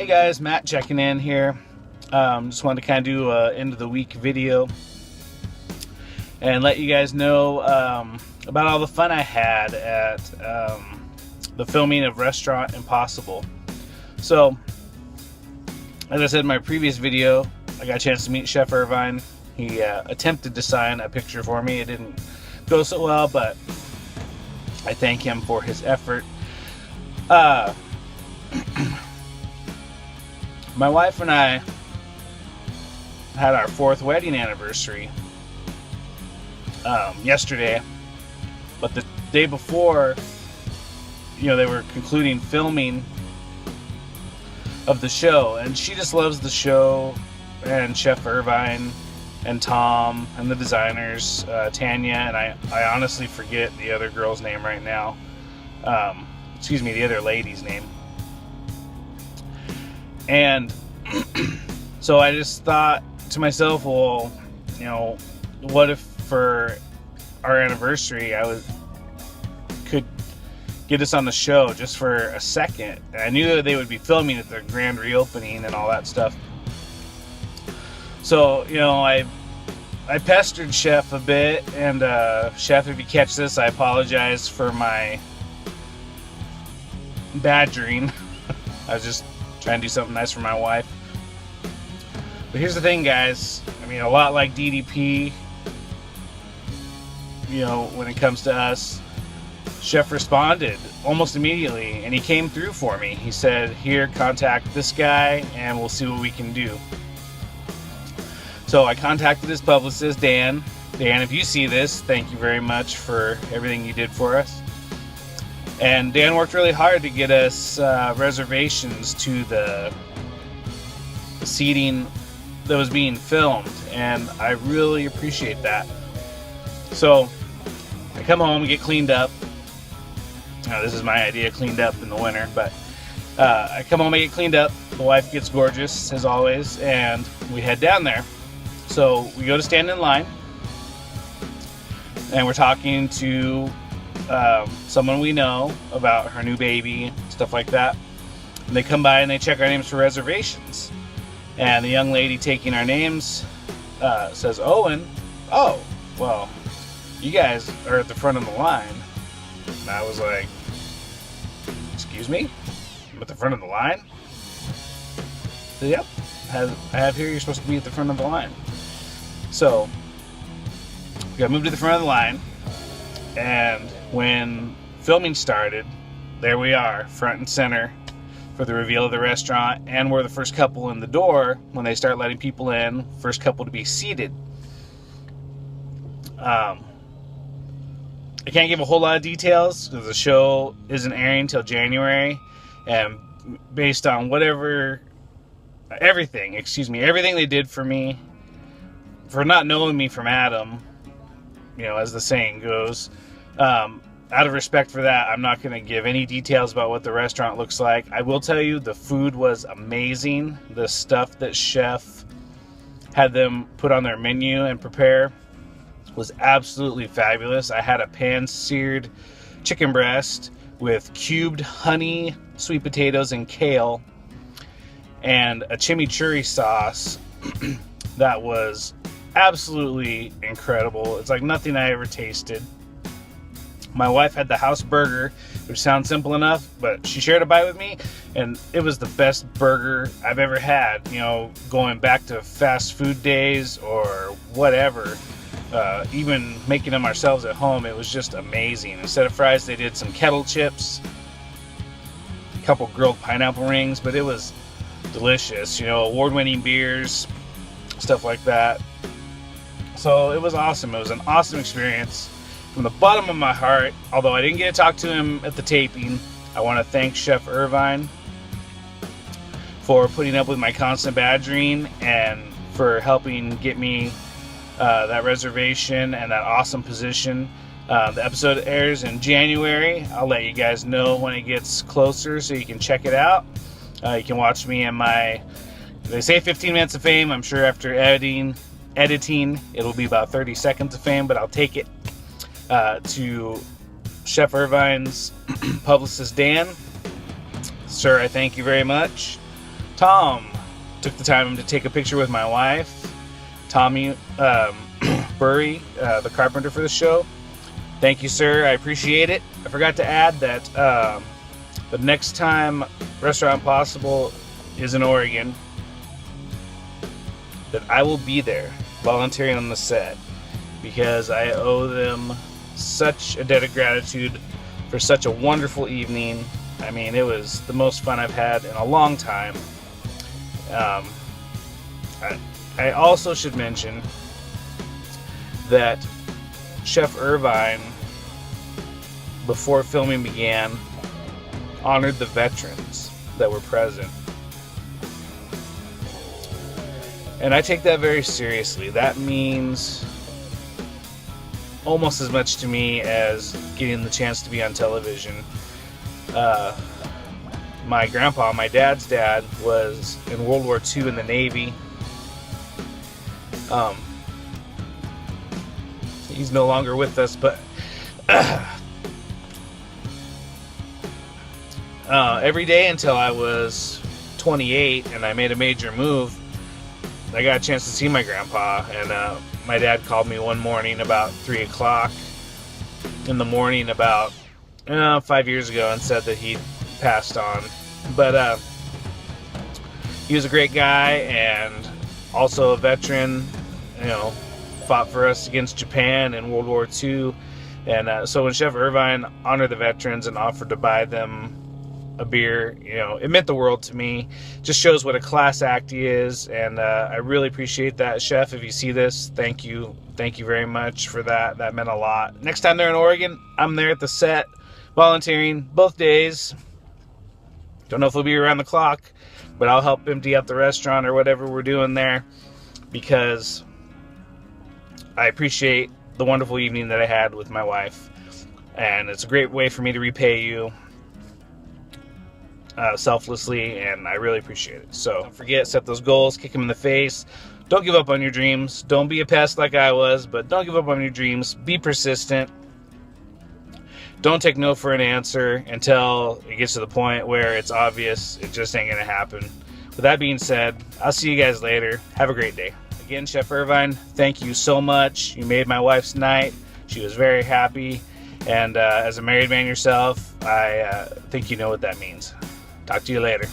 Hey guys, Matt checking in here. Just wanted to kind of do a end of the week video and let you guys know about all the fun I had at the filming of Restaurant Impossible. So, as I said in my previous video, I got a chance to meet Chef Irvine. He attempted to sign a picture for me. It didn't go so well, but I thank him for his effort. My wife and I had our 4th wedding anniversary yesterday, but the day before, they were concluding filming of the show, and she just loves the show, and Chef Irvine and Tom and the designers, Tanya, and I honestly forget the other girl's name right now. The other lady's name. And so I just thought to myself, well, what if for our anniversary I could get us on the show just for a second? And I knew that they would be filming at their grand reopening and all that stuff. So, I pestered Chef a bit, and Chef, if you catch this, I apologize for my badgering. I was just trying to do something nice for my wife. But here's the thing, guys. A lot like DDP, when it comes to us, Chef responded almost immediately, and he came through for me. He said, here, contact this guy, and we'll see what we can do. So I contacted his publicist, Dan. Dan, if you see this, thank you very much for everything you did for us. And Dan worked really hard to get us reservations to the seating that was being filmed, and I really appreciate that. So I come home and get cleaned up. This is my idea, cleaned up in the winter, but I come home and get cleaned up. The wife gets gorgeous, as always, and we head down there. So we go to stand in line, and we're talking to someone we know about her new baby, stuff like that. And they come by and they check our names for reservations. And the young lady taking our names says, Owen, oh, well, you guys are at the front of the line. And I was like, excuse me? I'm at the front of the line? So, yep, I have here, you're supposed to be at the front of the line. So, we got moved to the front of the line, and when filming started, there we are, front and center for the reveal of the restaurant, and we're the first couple in the door when they start letting people in, first couple to be seated. I can't give a whole lot of details because the show isn't airing until January, and based on everything they did for me, for not knowing me from Adam, as the saying goes, out of respect for that, I'm not going to give any details about what the restaurant looks like. I will tell you the food was amazing. The stuff that Chef had them put on their menu and prepare was absolutely fabulous. I had a pan-seared chicken breast with cubed honey, sweet potatoes, and kale, and a chimichurri sauce that was absolutely incredible. It's like nothing I ever tasted. My wife had the house burger, which sounds simple enough, but she shared a bite with me, and it was the best burger I've ever had. Going back to fast food days or whatever, even making them ourselves at home, it was just amazing. Instead of fries, they did some kettle chips, a couple grilled pineapple rings, but it was delicious. Award-winning beers, stuff like that. So it was awesome. It was an awesome experience. From the bottom of my heart, although I didn't get to talk to him at the taping, I want to thank Chef Irvine for putting up with my constant badgering and for helping get me that reservation and that awesome position. The episode airs in January. I'll let you guys know when it gets closer so you can check it out. You can watch me in they say 15 minutes of fame. I'm sure after editing, it'll be about 30 seconds of fame, but I'll take it. To Chef Irvine's publicist, Dan. Sir, I thank you very much. Tom took the time to take a picture with my wife, Tommy Burry, the carpenter for the show. Thank you, sir. I appreciate it. I forgot to add that the next time Restaurant Impossible is in Oregon, that I will be there volunteering on the set, because I owe them such a debt of gratitude for such a wonderful evening. I mean, it was the most fun I've had in a long time. I also should mention that Chef Irvine, before filming began, honored the veterans that were present. And I take that very seriously. That means almost as much to me as getting the chance to be on television. My grandpa, my dad's dad, was in World War II in the Navy. He's no longer with us, but every day until I was 28 and I made a major move, I got a chance to see my grandpa. And my dad called me one morning about 3 o'clock in the morning about 5 years ago and said that he'd passed on. But he was a great guy and also a veteran, you know, fought for us against Japan in World War II. And so when Chef Irvine honored the veterans and offered to buy them a beer, you know, it meant the world to me. Just shows what a class act he is, and I really appreciate that. Chef, if you see this, thank you very much for that. That meant a lot. Next time they're in Oregon, I'm there at the set volunteering both days. Don't know if we'll be around the clock, but I'll help empty out the restaurant or whatever we're doing there, because I appreciate the wonderful evening that I had with my wife, and it's a great way for me to repay you selflessly, and I really appreciate it. So don't forget, set those goals, kick them in the face. Don't give up on your dreams. Don't be a pest like I was, but don't give up on your dreams. Be persistent. Don't take no for an answer until it gets to the point where it's obvious it just ain't gonna happen. With that being said, I'll see you guys later. Have a great day. Again, Chef Irvine, thank you so much. You made my wife's night. She was very happy. And as a married man yourself, I think you know what that means. Talk to you later.